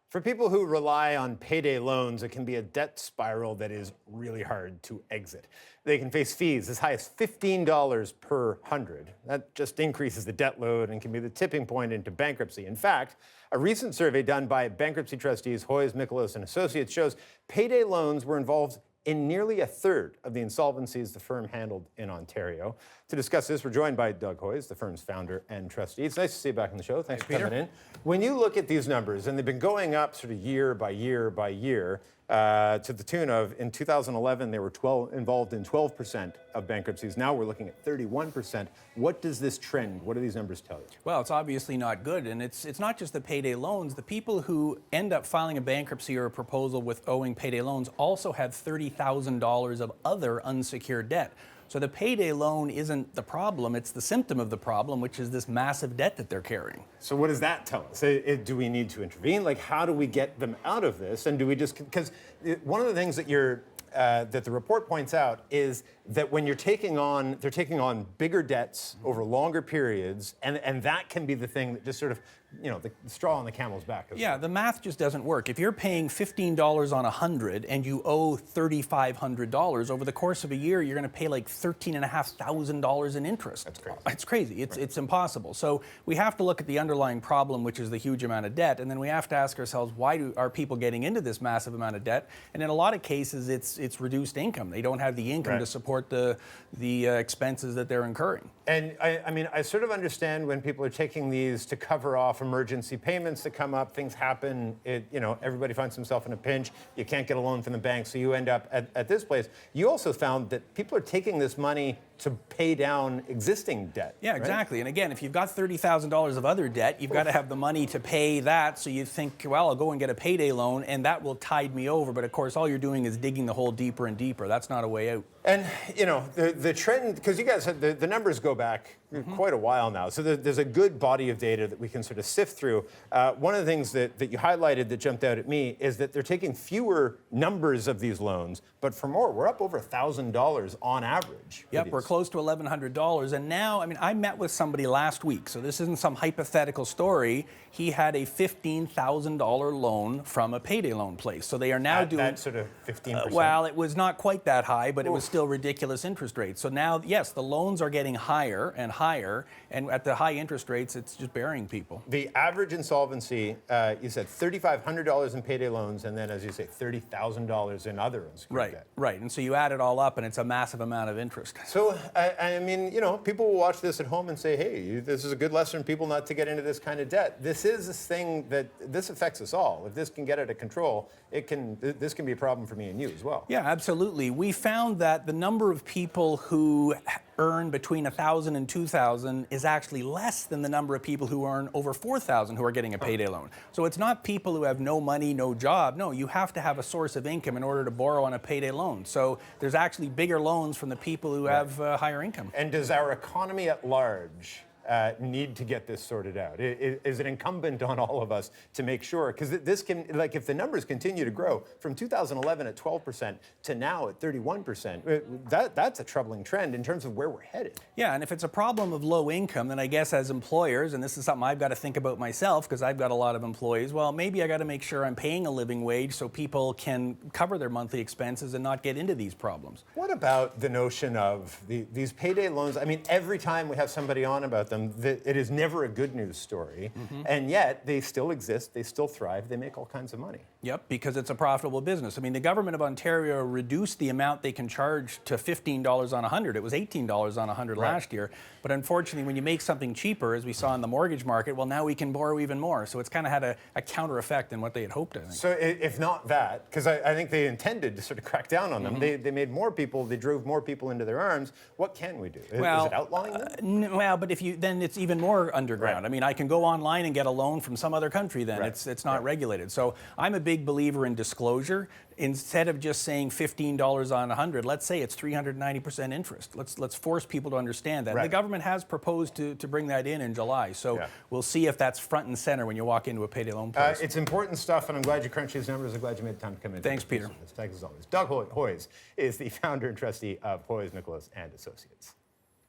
For people who rely on payday loans, it can be a debt spiral that is really hard to exit. They can face fees as high as $15 per hundred. That just increases the debt load and can be the tipping point into bankruptcy. In fact, a recent survey done by bankruptcy trustees Hoyes, Miklos, and Associates shows payday loans were involved in nearly a third of the insolvencies the firm handled in Ontario. To discuss this, we're joined by Doug Hoyes, the firm's founder and trustee. It's nice to see you back on the show. Thanks for coming in. When you look at these numbers, and they've been going up sort of year by year by year, to the tune of, in 2011, they were involved in 12% of bankruptcies. Now we're looking at 31%. What does this trend, what do these numbers tell you? Well, it's obviously not good. And it's not just the payday loans. The people who end up filing a bankruptcy or a proposal with owing payday loans also have $30,000 of other unsecured debt. So the payday loan isn't the problem, it's the symptom of the problem, which is this massive debt that they're carrying. So what does that tell us? Do we need to intervene? Like, how do we get them out of this? And do we just, because one of the things that that the report points out is that when they're taking on bigger debts over longer periods, and that can be the thing that just sort of, the straw on the camel's back. Yeah, the math just doesn't work. If you're paying $15 on 100 and you owe $3,500, over the course of a year, you're going to pay like $13,500 in interest. That's crazy. It's crazy. It's impossible. So we have to look at the underlying problem, which is the huge amount of debt, and then we have to ask ourselves, why are people getting into this massive amount of debt? And in a lot of cases, it's reduced income. They don't have the income to support the expenses that they're incurring. And I sort of understand when people are taking these to cover off emergency payments that come up, things happen, everybody finds themselves in a pinch, you can't get a loan from the bank, so you end up at this place. You also found that people are taking this money to pay down existing debt. Yeah, exactly. Right? And again, if you've got $30,000 of other debt, you've got to have the money to pay that, so you think, well, I'll go and get a payday loan, and that will tide me over. But of course, all you're doing is digging the hole deeper and deeper. That's not a way out. And, the trend, because you guys said the numbers go back quite a while now, so there's a good body of data that we can sort of sift through. One of the things that you highlighted that jumped out at me is that they're taking fewer numbers of these loans, but for more. We're up over $1,000 on average. Yep, we're close to $1,100. And now, I met with somebody last week, so this isn't some hypothetical story. He had a $15,000 loan from a payday loan place. So they are now doing that sort of 15%. Well, it was not quite that high, but it was still ridiculous interest rates. So now, yes, the loans are getting higher and higher, and at the high interest rates, it's just burying people. The average insolvency, you said $3,500 in payday loans, and then, as you say, $30,000 in other unsecured debt. Right. And so you add it all up, and it's a massive amount of interest. So, people will watch this at home and say, hey, this is a good lesson for people not to get into this kind of debt. This is this thing this affects us all. If this can get out of control, this can be a problem for me and you as well. Yeah, absolutely. We found that the number of people who earn between $1,000 and $2,000 is actually less than the number of people who earn over $4,000 who are getting a payday loan. So it's not people who have no money, no job. No, you have to have a source of income in order to borrow on a payday loan. So there's actually bigger loans from the people who have higher income. And does our economy at large need to get this sorted out? Is it incumbent on all of us to make sure? Because this can, if the numbers continue to grow from 2011 at 12% to now at 31%, that's a troubling trend in terms of where we're headed. Yeah, and if it's a problem of low income, then I guess as employers, and this is something I've got to think about myself because I've got a lot of employees, well, maybe I got to make sure I'm paying a living wage so people can cover their monthly expenses and not get into these problems. What about the notion of these payday loans? Every time we have somebody on about them, it is never a good news story, and yet they still exist, they still thrive, they make all kinds of money. Yep, because it's a profitable business. The government of Ontario reduced the amount they can charge to $15 on 100. It was $18 on 100 last year, but unfortunately when you make something cheaper, as we saw in the mortgage market, well, now we can borrow even more. So it's kind of had a counter effect than what they had hoped, I think. So if not that, because I think they intended to sort of crack down on them, they made more people, they drove more people into their arms. What can we do? Is it outlawing them? Well, but then it's even more underground. I can go online and get a loan from some other country then. It's not regulated. So I'm a big believer in disclosure. Instead of just saying $15 on 100, let's say it's 390% interest. Let's force people to understand that. The government has proposed to bring that in July. So we'll see if that's front and center when you walk into a payday loan place. It's important stuff, and I'm glad you crunched these numbers. I'm glad you made the time to come in. Thanks, Peter. Thanks as always. Doug Hoyes is the founder and trustee of Hoyes, Miklos and Associates.